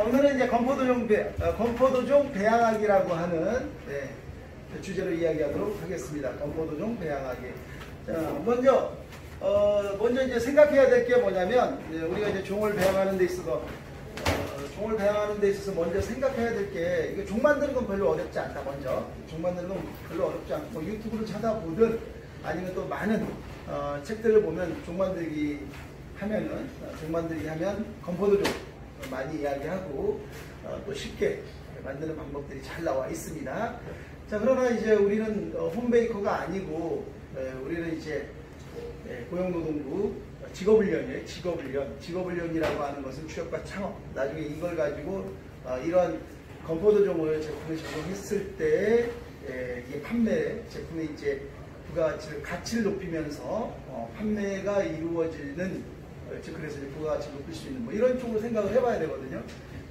오늘은 이제 건포도종 배양하기라고 하는 주제로 이야기하도록 하겠습니다. 건포도종 배양하기. 자, 먼저 이제 생각해야 될 게 뭐냐면, 우리가 이제 종을 배양하는 데 있어서 먼저 생각해야 될 게, 이게 종 만드는 건 별로 어렵지 않다. 먼저 종 만드는 건 별로 어렵지 않고, 유튜브로 찾아보든 아니면 또 많은 책들을 보면 종 만들기 하면 건포도종 많이 이야기하고 또 쉽게 만드는 방법들이 잘 나와 있습니다. 자, 그러나 이제 우리는 홈베이커가 아니고, 우리는 이제 고용노동부 직업훈련이에요. 직업훈련이라고 하는 것은 취업과 창업. 나중에 이걸 가지고 이러한 건포도종을 제품에 적용했을 때 이게 제품의 이제 부가가치를 가치를 높이면서 판매가 이루어지는, 그래서 이제 부가가치를 높일 수 있는 이런 쪽으로 생각을 해봐야 되거든요.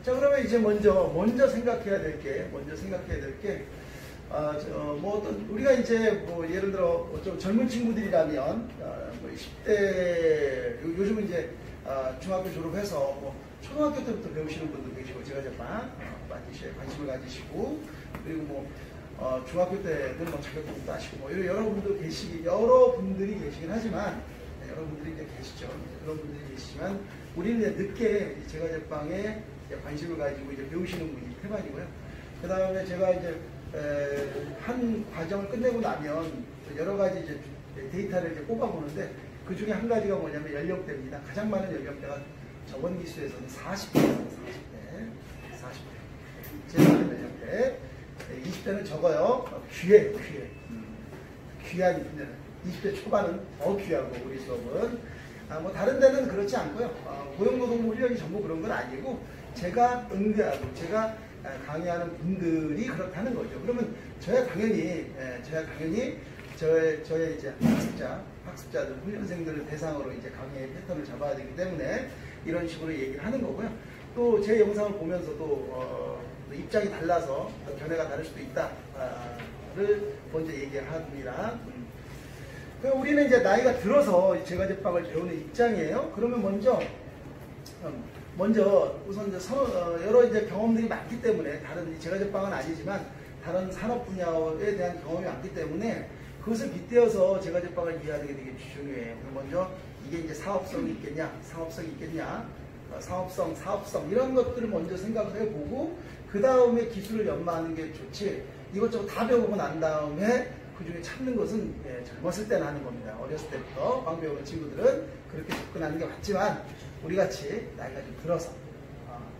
자, 그러면 이제 먼저 생각해야 될 게, 우리가 이제 예를 들어 좀 젊은 친구들이라면 10대, 요즘은 이제 중학교 졸업해서 초등학교 때부터 배우시는 분도 계시고, 제과제빵 관심을 가지시고, 그리고 중학교 때는 자격증도 따시고, 여러분들이 계시긴 하지만, 여러분들이 이제 계시죠. 그런 분들이 계시지만, 우리는 이제 늦게 제과제빵에 관심을 가지고 이제 배우시는 분이 태반이고요. 그 다음에 제가 이제 한 과정을 끝내고 나면 여러 가지 이제 데이터를 이제 뽑아보는데, 그 중에 한 가지가 뭐냐면 연령대입니다. 가장 많은 연령대가 저번 기수에서는 40대입니다. 40대. 제일 많은 연령대. 20대는 적어요. 귀한 20대 초반은 더 귀하고, 우리 수업은. 다른 데는 그렇지 않고요. 고용노동부 훈련이 전부 그런 건 아니고, 제가 응대하고, 제가 강의하는 분들이 그렇다는 거죠. 그러면 저야 당연히 저의 이제 학습자들, 훈련생들을 대상으로 이제 강의의 패턴을 잡아야 되기 때문에 이런 식으로 얘기를 하는 거고요. 또 제 영상을 보면서 또 입장이 달라서 견해가 다를 수도 있다를 먼저 얘기를 합니다. 우리는 이제 나이가 들어서 제과제빵을 배우는 입장이에요. 그러면 먼저 우선 이제 여러 이제 경험들이 많기 때문에, 다른 제과제빵은 아니지만 다른 산업 분야에 대한 경험이 많기 때문에 그것을 빗대어서 제과제빵을 이해하는 게 되게 중요해요. 먼저 이게 이제 사업성이 있겠냐, 사업성 이런 것들을 먼저 생각을 해보고, 그 다음에 기술을 연마하는 게 좋지, 이것저것 다 배우고 난 다음에 그 중에 찾는 것은 젊었을 때는 하는 겁니다. 어렸을 때부터 빵 배우는 친구들은 그렇게 접근하는 게 맞지만, 우리같이 나이가 좀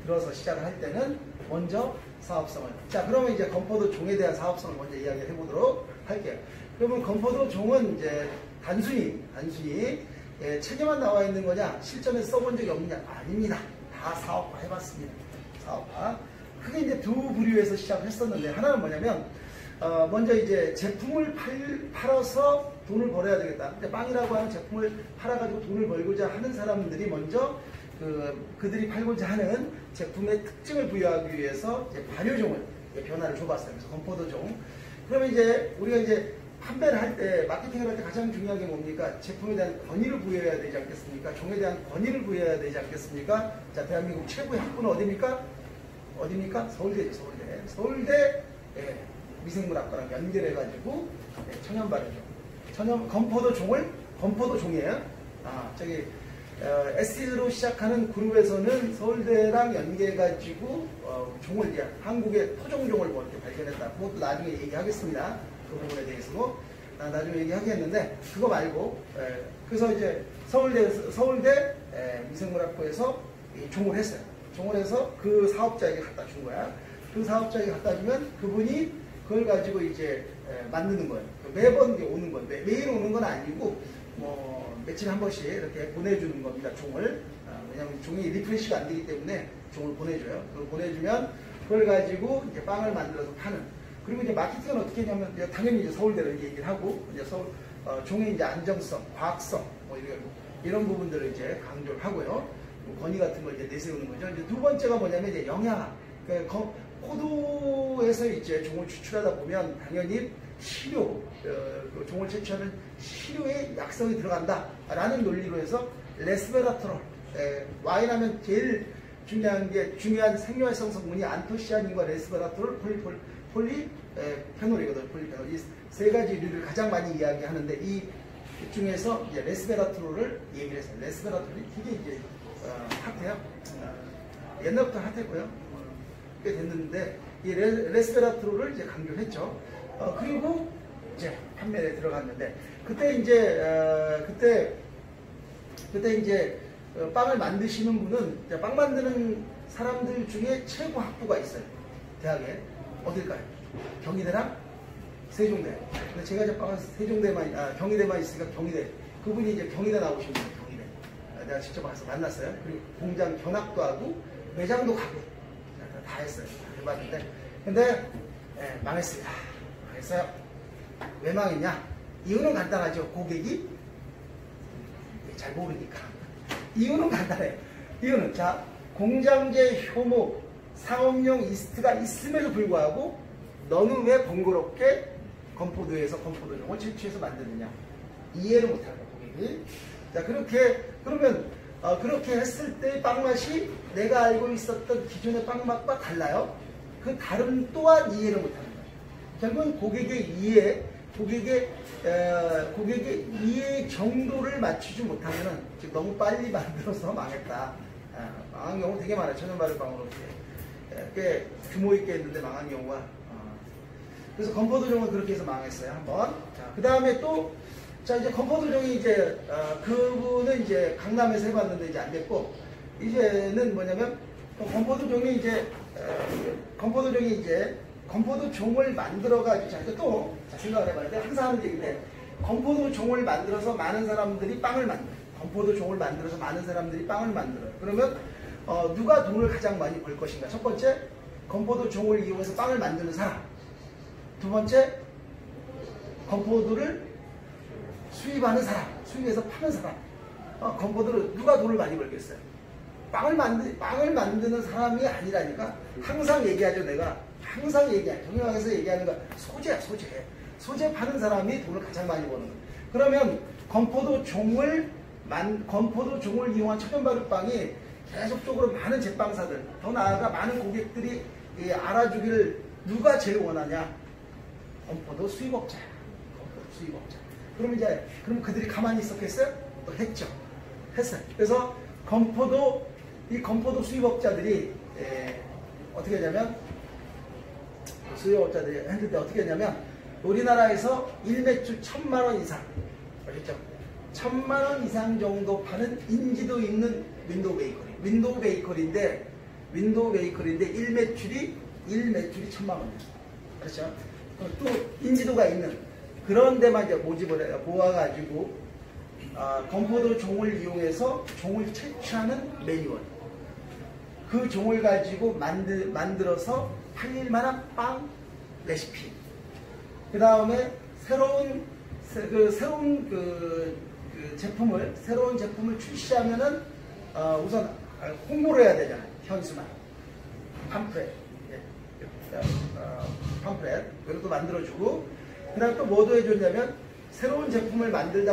들어서 시작을 할 때는 먼저 사업성을. 자, 그러면 이제 건포도종에 대한 사업성을 먼저 이야기를 해보도록 할게요. 그러면 건포도종은 이제 단순히 책에만 나와 있는 거냐, 실전에서 써본 적이 없느냐? 아닙니다. 다 사업화 해봤습니다. 사업화. 크게 이제 두 부류에서 시작했었는데, 하나는 뭐냐면, 먼저 이제 제품을 팔아서 돈을 벌어야 되겠다. 빵이라고 하는 제품을 팔아가지고 돈을 벌고자 하는 사람들이 먼저 그들이 팔고자 하는 제품의 특징을 부여하기 위해서 이제 발효종을 변화를 줘봤어요. 그래서 건포도종. 그러면 이제 우리가 이제 판매를 할 때, 마케팅을 할 때 가장 중요한 게 뭡니까? 제품에 대한 권위를 부여해야 되지 않겠습니까? 종에 대한 권위를 부여해야 되지 않겠습니까? 자, 대한민국 최고의 학부는 어디입니까? 서울대죠, 서울대. 미생물학과랑 연결해가지고 천연 발효종, 건포도종이에요. S로 시작하는 그룹에서는 서울대랑 연계해가지고 종을, 한국의 토종종을 이렇게 발견했다. 그것도 나중에 얘기하겠습니다. 그 부분에 대해서도 나중에 얘기하겠는데, 그거 말고, 그래서 이제 서울대 미생물학과에서 종을 했어요. 종을 해서 그 사업자에게 갖다 준 거야. 그 사업자에게 갖다 주면 그분이 그걸 가지고 이제 만드는 거예요. 매번 오는 건데, 매일 오는 건 아니고 며칠에 한 번씩 이렇게 보내주는 겁니다. 종을. 왜냐하면 종이 리프레시가 안 되기 때문에 종을 보내줘요. 그걸 보내주면 그걸 가지고 이제 빵을 만들어서 파는. 그리고 이제 마케팅은 어떻게 했냐면, 당연히 이제 서울대를 얘기를 하고, 이제 종의 이제 안정성, 과학성 이런 부분들을 이제 강조를 하고요. 권위 같은 걸 이제 내세우는 거죠. 이제 두 번째가 뭐냐면 이제 영양. 포도에서 이제 종을 추출하다 보면 당연히 시료, 종을 채취하는 시료에 약성이 들어간다라는 논리로 해서 레스베라트롤, 와인 하면 제일 중요한 생리활성 성분이 안토시아닌과 레스베라트롤, 폴리페놀이거든요. 폴리페놀. 이 세 가지를 가장 많이 이야기하는데 이 중에서 이제 레스베라트롤을 얘기를 했어요. 레스베라트롤이 되게 이제 핫해요. 옛날부터 핫했고요. 꽤 됐는데 이 레스베라트롤을 이제 강조했죠. 그리고 이제 판매에 들어갔는데 그때 이제 빵을 만드시는 분은 빵 만드는 사람들 중에 최고 학부가 있어요. 대학에 어딜까요? 경희대랑 세종대. 근데 제가 이제 빵은 경희대만 있으니까 경희대. 그분이 이제 경희대 나오신 분이에요. 경희대. 내가 직접 가서 만났어요. 그리고 공장 견학도 하고 매장도 가고 다 했어요. 다 해봤는데 근데 망했습니다. 망했어요. 왜 망했냐? 이유는 간단하죠. 고객이 잘 모르니까. 이유는 간단해. 이유는 자 공장제 효모 상업용 이스트가 있음에도 불구하고 너는 왜 번거롭게 건포도에서 건포도종을 채취해서 만드느냐? 이해를 못하는 거야, 고객이. 자 그러면 그렇게 했을 때 빵 맛이 내가 알고 있었던 기존의 빵 맛과 달라요. 그 다름 또한 이해를 못하는 거야. 결국은 고객의 이해 정도를 맞추지 못하면은 너무 빨리 만들어서 망했다. 망한 경우 되게 많아요. 천연발효빵으로 꽤 규모 있게 했는데 망한 경우가. 그래서 건포도종은 그렇게 해서 망했어요. 한번. 자, 그 다음에 또, 자, 이제 건포도종이 이제, 그분은 이제 강남에서 해봤는데 이제 안 됐고, 이제는 뭐냐면, 건포도종이 건포도종을 만들어가지고, 자, 또, 생각을 해봐야 돼. 항상 하는 얘기인데, 건포도종을 만들어서 많은 사람들이 빵을 만들어요. 건포도종을 만들어서 많은 사람들이 빵을 만들어요. 그러면, 누가 돈을 가장 많이 벌 것인가? 첫 번째, 건포도종을 이용해서 빵을 만드는 사람. 두 번째, 건포도를 수입하는 사람, 수입해서 파는 사람. 건포도를 누가 돈을 많이 벌겠어요? 빵을 만드는 사람이 아니라니까. 항상 얘기하죠, 내가. 항상 얘기해. 동영상에서 얘기하는 거 소재야, 소재. 소재 파는 사람이 돈을 가장 많이 버는 거예요. 그러면 건포도종을 이용한 천연발효빵이 계속적으로 많은 제빵사들, 더 나아가 많은 고객들이 알아주기를 누가 제일 원하냐? 건포도 수입업자야. 건포도 수입업자. 그럼 그들이 가만히 있었겠어요? 또 했죠. 했어요. 그래서 건포도 수입업자들이 어떻게 하냐면 수입업자들이 했는데 어떻게 했냐면 우리나라에서 일매출 1000만원 이상 아셨죠? 1000만원 이상 정도 파는 인지도 있는 윈도우 베이커리인데 일매출이 1000만원이에요. 그렇죠? 또 인지도가 있는 그런 데만 이제 모집을 해요. 모아가지고 건포도 종을 이용해서 종을 채취하는 매뉴얼. 그 종을 가지고 만들어서 팔릴만한 빵 레시피. 그 다음에 새로운 제품을 출시하면은 우선 홍보를 해야 되잖아요. 현수막, 팜플렛. 팜플렛 이것도 만들어주고 그 다음에 또 뭐도 해줬냐면 새로운 제품을 만들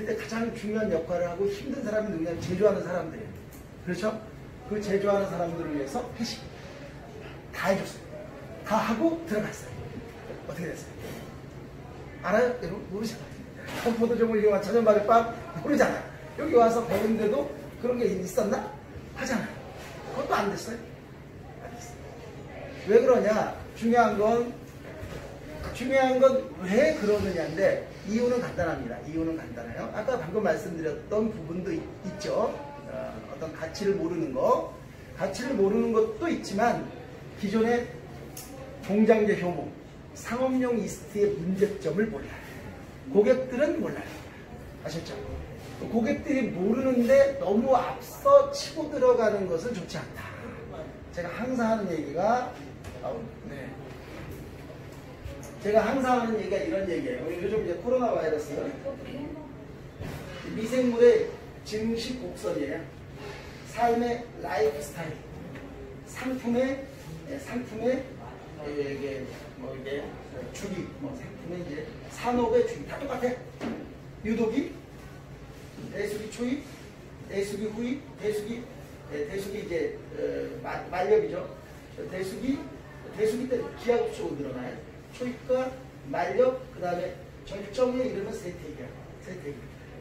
때 가장 중요한 역할을 하고 힘든 사람이 누구냐면 제조하는 사람들이에요. 그렇죠? 그 제조하는 사람들을 위해서 회식 다 해줬어요. 다 하고 들어갔어요. 어떻게 됐어요? 알아요? 여러분 모르잖아요. 건포도종을 이용한 천연발효빵 모르잖아요. 여기 와서 배우는데도 그런 게 있었나? 하잖아요. 그것도 안 됐어요. 왜 그러냐? 중요한 건 왜 그러느냐인데 이유는 간단합니다. 이유는 간단해요. 아까 방금 말씀드렸던 부분도 있죠. 어떤 가치를 모르는 것도 있지만 기존의 공장제 효모, 상업용 이스트의 문제점을 몰라요. 고객들은 몰라요. 아셨죠? 고객들이 모르는데 너무 앞서 치고 들어가는 것은 좋지 않다. 제가 항상 하는 얘기가 이런 얘기예요. 요즘 이제 코로나 바이러스 미생물의 증식 곡선이에요. 삶의 라이프 스타일, 상품의 이게 주기, 상품의 이제 산업의 주기 다 똑같아. 유도기, 대수기 초입, 대수기 후입, 대수기 대숙이 이제 말렵이죠. 대숙이 때 기하 급수로 늘어나요. 초입과 말렵, 그 다음에 절정의 이름은 세택이야. 세택.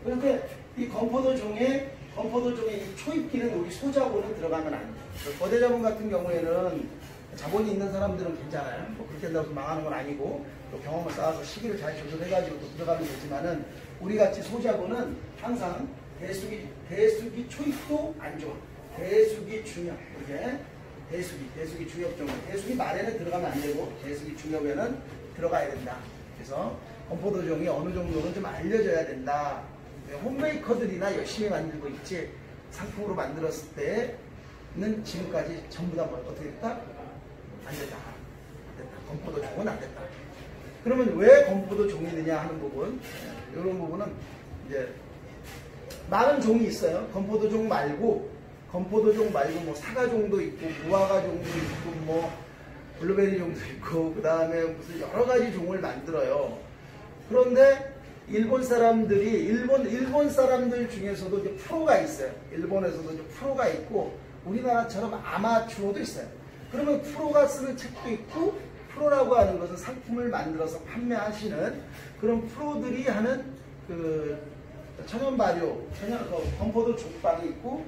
그런데 이 건포도종의 이 초입기는 우리 소자본은 들어가면 안 돼. 거대자본 같은 경우에는 자본이 있는 사람들은 괜찮아요. 뭐 그렇게 한다고 해서 망하는 건 아니고 또 경험을 쌓아서 시기를 잘 조절해가지고 또 들어가면 되지만은 우리 같이 소자본은 항상 대숙이 초입도 안 좋아. 대숙이 중엽. 이게 대숙이 중엽종은 대숙이 말에는 들어가면 안 되고 대숙이 중엽에는 들어가야 된다. 그래서 건포도종이 어느 정도는 좀 알려져야 된다. 홈메이커들이나 열심히 만들고 있지 상품으로 만들었을 때는 지금까지 전부 다 어떻게 됐다? 안 됐다. 건포도종은 안 됐다. 그러면 왜 건포도종이느냐 하는 부분, 이런 부분은 이제 많은 종이 있어요. 건포도종 말고 뭐 사과종도 있고 무화과종도 있고 뭐 블루베리종도 있고 그 다음에 무슨 여러 가지 종을 만들어요. 그런데 일본 사람들 중에서도 이제 프로가 있어요. 일본에서도 이제 프로가 있고 우리나라처럼 아마추어도 있어요. 그러면 프로가 쓰는 책도 있고, 프로라고 하는 것은 상품을 만들어서 판매하시는 그런 프로들이 하는 그 천연 발효, 건포도 족빵이 있고,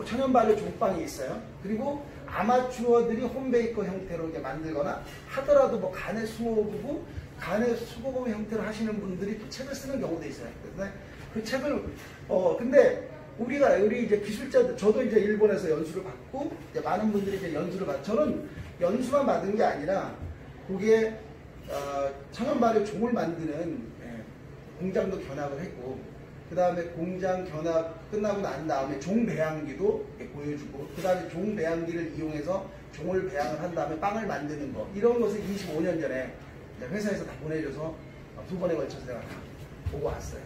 천연 발효 족빵이 있어요. 그리고 아마추어들이 홈베이커 형태로 이렇게 만들거나 하더라도 뭐 간의 수공업 형태로 하시는 분들이 또 책을 쓰는 경우도 있어요. 그래서 그 책을 근데 우리 이제 기술자들, 저도 이제 일본에서 연수를 받고 이제 많은 분들이 이제 연수를 받고, 저는 연수만 받은 게 아니라 거기에 천연 발효 종을 만드는 공장도 견학을 했고, 그 다음에 공장 견학 끝나고 난 다음에 종 배양기도 보여주고, 그 다음에 종 배양기를 이용해서 종을 배양을 한 다음에 빵을 만드는 거, 이런 것을 25년 전에 회사에서 다 보내줘서 2번에 걸쳐서 내가 다 보고 왔어요.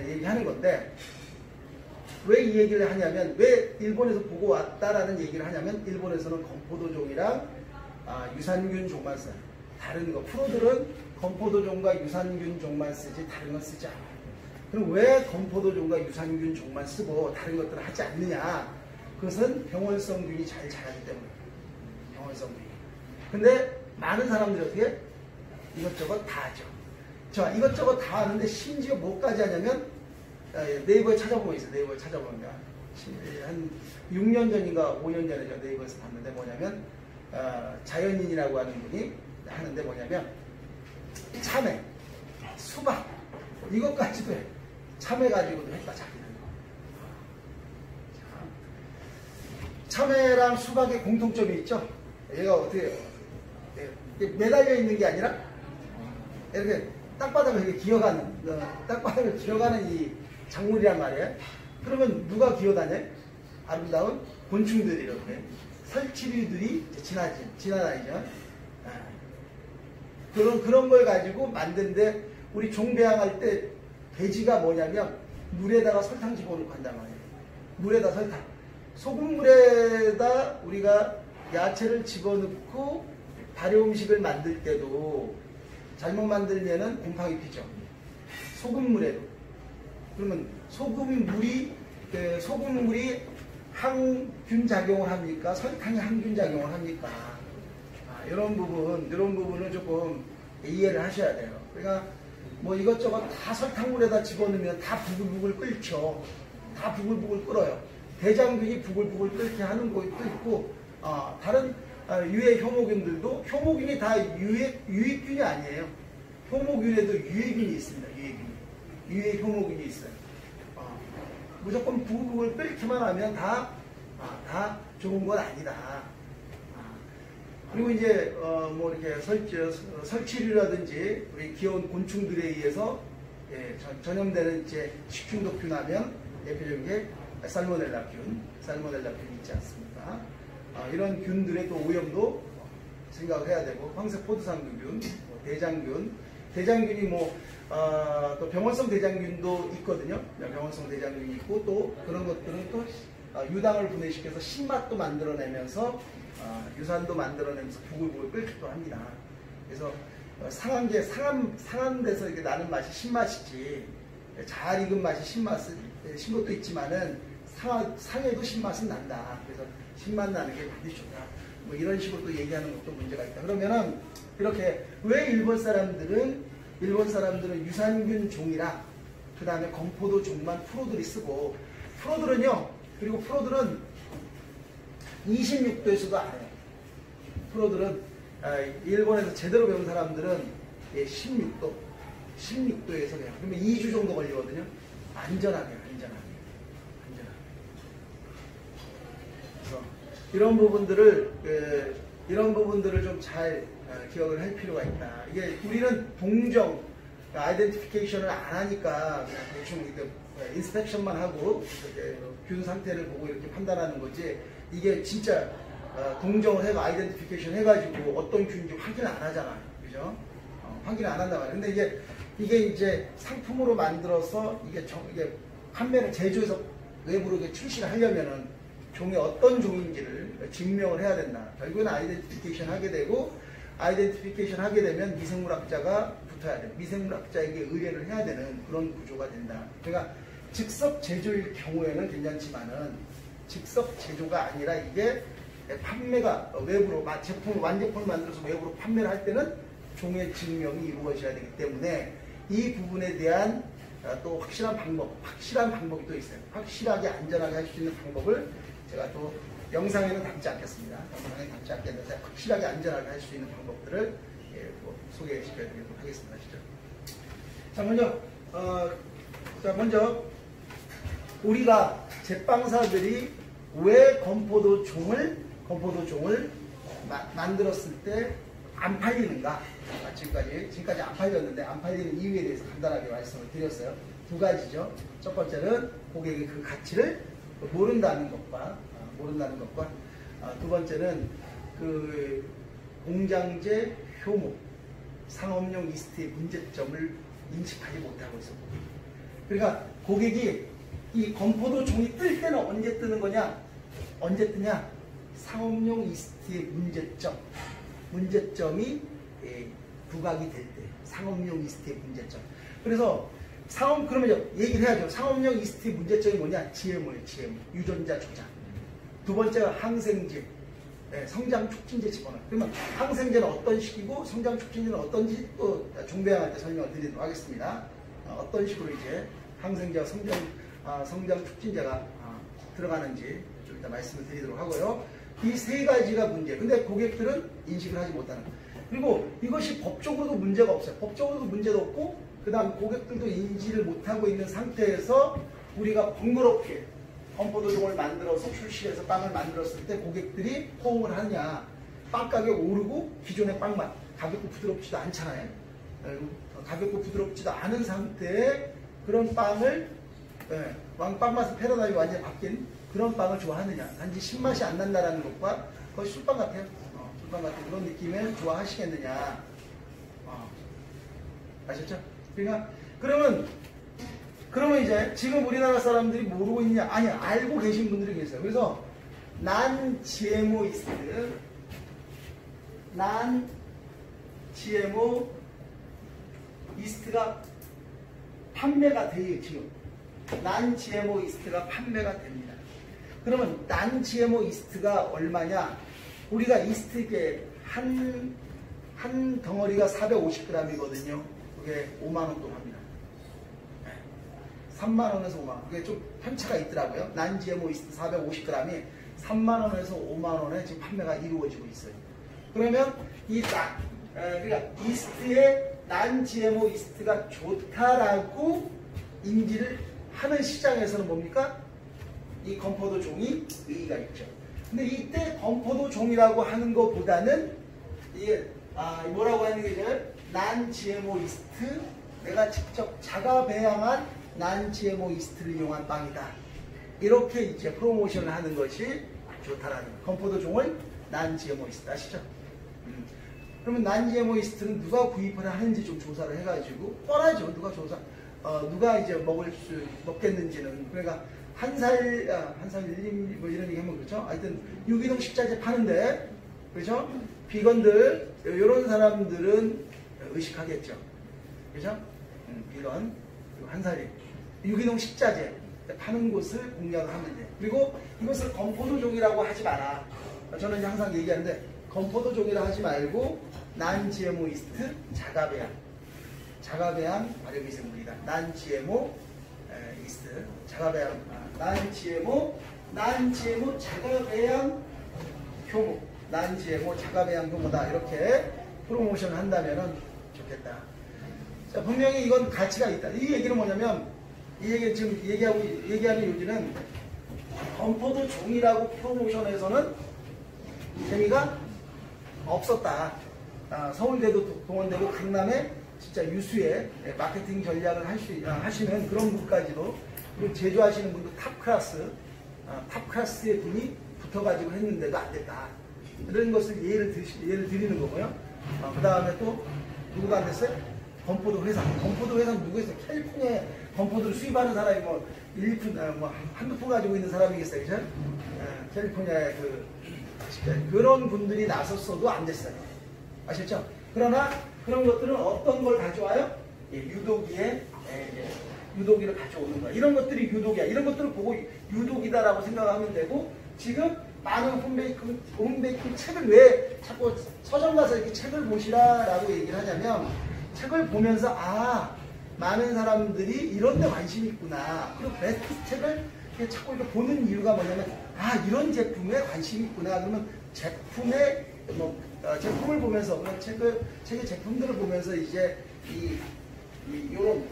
얘기하는 건데, 왜 이 얘기를 하냐면, 왜 일본에서 보고 왔다라는 얘기를 하냐면, 일본에서는 건포도종이랑 유산균 종만 써요. 다른 거, 프로들은 건포도종과 유산균 종만 쓰지 다른 건 쓰지 않아요. 그럼 왜 건포도종과 유산균 종만 쓰고 다른 것들을 하지 않느냐? 그것은 병원성균이 잘 자라기 때문에. 병원성균이. 근데 많은 사람들이 어떻게? 이것저것 다 하죠. 자, 이것저것 다 하는데 심지어 뭐까지 하냐면, 네이버에 찾아보면 있어요. 네이버에 찾아보면 한 6년 전인가 5년 전에 저 네이버에서 봤는데 뭐냐면, 자연인이라고 하는 분이 하는데 뭐냐면, 참외, 수박, 이것까지도 해. 참외 가지고도 했다, 자기는. 참외랑 수박의 공통점이 있죠? 얘가 어떻게 해요? 매달려 있는 게 아니라 이렇게 땅바닥을 이렇게 기어가는, 땅바닥을 기어가는 이 작물이란 말이에요. 그러면 누가 기어다녀? 아름다운 곤충들이 이렇게 설치류들이 지나다니죠. 그런 걸 가지고 만드는데, 우리 종배양할 때 돼지가 뭐냐면 물에다가 설탕 집어넣고 한단 말이에요. 물에다 설탕. 소금물에다 우리가 야채를 집어넣고 발효 음식을 만들 때도 잘못 만들면은 곰팡이 피죠. 소금물에도. 그러면 소금물이 항균 작용을 합니까? 설탕이 항균 작용을 합니까? 이런 부분을 조금 이해를 하셔야 돼요. 그러니까 뭐 이것저것 다 설탕물에다 집어넣으면 다 부글부글 끓죠. 다 부글부글 끓어요. 대장균이 부글부글 끓게 하는 것도 있고, 다른 유해 효모균들도, 효모균이 다 유해균이 아니에요. 효모균에도 유해균이 있습니다. 유해 효모균이 있어요. 무조건 부글부글 끓기만 하면 다 좋은 건 아니다. 그리고 이제 뭐 이렇게 설치류라든지 우리 귀여운 곤충들에 의해서 전염되는 이제 식중독균하면 대표적인 게 살모넬라균 있지 않습니까? 이런 균들의 또 오염도 생각을 해야 되고, 황색포도상균, 대장균이 또 병원성 대장균도 있거든요. 병원성 대장균이 있고, 또 그런 것들은 또 유당을 분해시켜서 신맛도 만들어내면서 유산도 만들어내면서 부글부글 끓기도 합니다. 그래서 상한 데서 이렇게 나는 맛이 신맛이지, 잘 익은 맛이 신 것도 있지만은 상해도 신맛은 난다. 그래서 신맛 나는 게 반드시 좋다. 뭐 이런 식으로 또 얘기하는 것도 문제가 있다. 그러면은 이렇게 왜 일본 사람들은 유산균 종이랑 그 다음에 건포도 종만 프로들이 쓰고 프로들은요. 그리고 프로들은 26도에서도 안 해요. 프로들은 일본에서 제대로 배운 사람들은 16도에서 해요. 그러면 2주 정도 걸리거든요. 안전하게. 그래서 이런 부분들을 좀 잘 기억을 할 필요가 있다. 이게 우리는 동정, 아이덴티피케이션을 안 하니까 그냥 대충 이렇게 인스펙션만 하고 균 상태를 보고 이렇게 판단하는 거지. 이게 진짜 동정을 해가 아이덴티피케이션 해가지고 어떤 균인지 확인 안 하잖아요. 그죠? 확인 안 한단 말이에요. 근데 이게 이제 상품으로 만들어서 이게 판매를 제조해서 외부로 출시를 하려면은 종이 어떤 종인지를 증명을 해야 된다. 결국은 아이덴티피케이션 하게 되고, 아이덴티피케이션 하게 되면 미생물학자가 붙어야 돼. 미생물학자에게 의뢰를 해야 되는 그런 구조가 된다. 그러니까 즉석 제조일 경우에는 괜찮지만은 즉석 제조가 아니라 이게 판매가 외부로 완제품을 만들어서 외부로 판매를 할 때는 종의 증명이 이루어져야 되기 때문에 이 부분에 대한 또 확실한 방법이 또 있어요. 확실하게 안전하게 할 수 있는 방법을 제가 또 영상에는 담지 않겠습니다. 영상에 담지 않겠는데 확실하게 안전하게 할 수 있는 방법들을 소개시켜드리도록 하겠습니다. 먼저 우리가 제빵사들이 왜 건포도 종을 만들었을 때 안 팔리는가? 지금까지 안 팔렸는데 안 팔리는 이유에 대해서 간단하게 말씀을 드렸어요. 두 가지죠. 첫 번째는 고객이 그 가치를 모른다는 것과 두 번째는 그 공장제 효모, 상업용 이스트의 문제점을 인식하지 못하고 있어. 그러니까 고객이 이 건포도 종이 뜰 때는 언제 뜨는 거냐? 언제 뜨냐? 상업용 이스트의 문제점이 부각이 될 때, 상업용 이스트의 문제점. 그래서 그러면 얘기를 해야죠. 상업용 이스트의 문제점이 뭐냐? GMO예요, GMO. 유전자 조작. 두 번째가 항생제, 성장 촉진제 집어넣어. 그러면 항생제는 어떤 식이고 성장 촉진제는 어떤지 또 종배양할 때 설명을 드리도록 하겠습니다. 어떤 식으로 이제 항생제와 성장 촉진제가 들어가는지 좀 이따 말씀을 드리도록 하고요. 이 세 가지가 문제. 근데 고객들은 인식을 하지 못하는 거예요. 그리고 이것이 법적으로도 문제가 없어요. 법적으로도 문제도 없고, 그 다음 고객들도 인지를 못하고 있는 상태에서 우리가 번거롭게 건포도종을 만들어서 출시해서 빵을 만들었을 때 고객들이 호응을 하느냐. 빵 가격 오르고 기존의 빵맛, 가볍고 부드럽지도 않잖아요. 가볍고 부드럽지도 않은 상태에 그런 빵을 빵맛은 패러다임이 완전히 바뀐 그런 빵을 좋아하느냐. 단지 신맛이 안 난다라는 것과 거의 술빵 같아요. 술빵 같은 그런 느낌을 좋아하시겠느냐. 아셨죠? 그러니까 그러면 이제 지금 우리나라 사람들이 모르고 있냐? 아니, 알고 계신 분들이 계세요. 그래서 non-GMO 이스트가 판매가 돼요. 지금 non-GMO 이스트가 판매가 됩니다. 그러면 non-GMO 이스트가 얼마냐? 우리가 이스트 이게 한 덩어리가 450g이거든요. 그게 5만 원 돈 합니다. 3만 원에서 5만 원. 그게 좀 편차가 있더라고요. non-GMO 이스트 450g이 3만 원에서 5만 원에 지금 판매가 이루어지고 있어요. 그러면 그러니까 이스트의 non-GMO 이스트가 좋다라고 인지를 하는 시장에서는 뭡니까? 이 건포도 종이 의의가 있죠. 근데 이때 건포도 종이라고 하는 것보다는 이게 뭐라고 하는 게 이제 non-GMO 이스트, 내가 직접 자가 배양한 non-GMO 이스트를 이용한 빵이다. 이렇게 이제 프로모션을 하는 것이 좋다라는 거예요. 건포도 종을 non-GMO 이스트 아시죠? 그러면 non-GMO 이스트는 누가 구입을 하는지 좀 조사를 해가지고 뻔하죠. 누가 이제 먹겠는지는. 그러니까 한살 뭐 이런 얘기 하면 그렇죠. 하여튼 유기농 식자재 파는데, 그렇죠? 비건들 이런 사람들은 의식하겠죠. 그렇죠? 비건 그리고 한살이 유기농 식자재 파는 곳을 공략을 하면 돼. 그리고 이것을 건포도종이라고 하지 마라. 저는 항상 얘기하는데 건포도종이라 하지 말고 non-GMO 이스트 자가배양 발효미생물이다. non-GMO 이스트 자가배양 non-GMO 자가배양 효모 non-GMO 자가배양 효모다. 이렇게 프로모션을 한다면 좋겠다. 자, 분명히 이건 가치가 있다. 이 얘기는 뭐냐면 이 얘기 지금 얘기하는 요지는 건포도 종이라고 프로모션에서는 재미가 없었다. 서울대도 동원되고 강남에 진짜 유수의 마케팅 전략을 하시는 그런 분까지도, 그리고 제조하시는 분도 탑클래스의 분이 붙어가지고 했는데도 안 됐다. 이런 것을 예를 드리는 거고요. 그 다음에 또 누구가 안 됐어요? 건포도 회사 누구 있어요? 캘리포니아에 건포도를 수입하는 사람이 뭐 1푼, 한두 푼 가지고 있는 사람이겠어요, 그죠? 캘리포니아에 그런 분들이 나섰어도 안 됐어요. 아셨죠? 그러나 그런 것들은 어떤 걸 가져와요? 유도기를 가져오는 거야. 이런 것들이 유도기야. 이런 것들을 보고 유도기다라고 생각하면 되고, 지금 많은 홈베이킹 책을 왜 자꾸 서점 가서 이렇게 책을 보시라라고 얘기를 하냐면, 책을 보면서 많은 사람들이 이런 데 관심이 있구나. 그리고 베스트 책을 자꾸 이렇게 보는 이유가 뭐냐면, 이런 제품에 관심이 있구나. 그러면 제품을 보면서, 책의 제품들을 보면서 이제 요런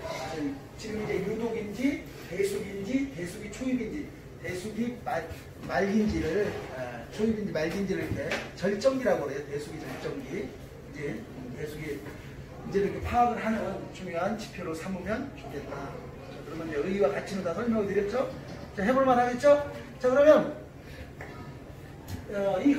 지금 이제 유독인지 대숙이 초입인지 대숙이 말긴지를 초입인지 말긴지를 이렇게 절정기라고 그래요. 대숙이 절정기. 이제 대숙이 이제 이렇게 파악을 하는 중요한 지표로 삼으면 좋겠다. 자, 그러면 이제 의의와 가치는 다 설명을 드렸죠? 자, 해볼만 하겠죠? 자, 그러면 이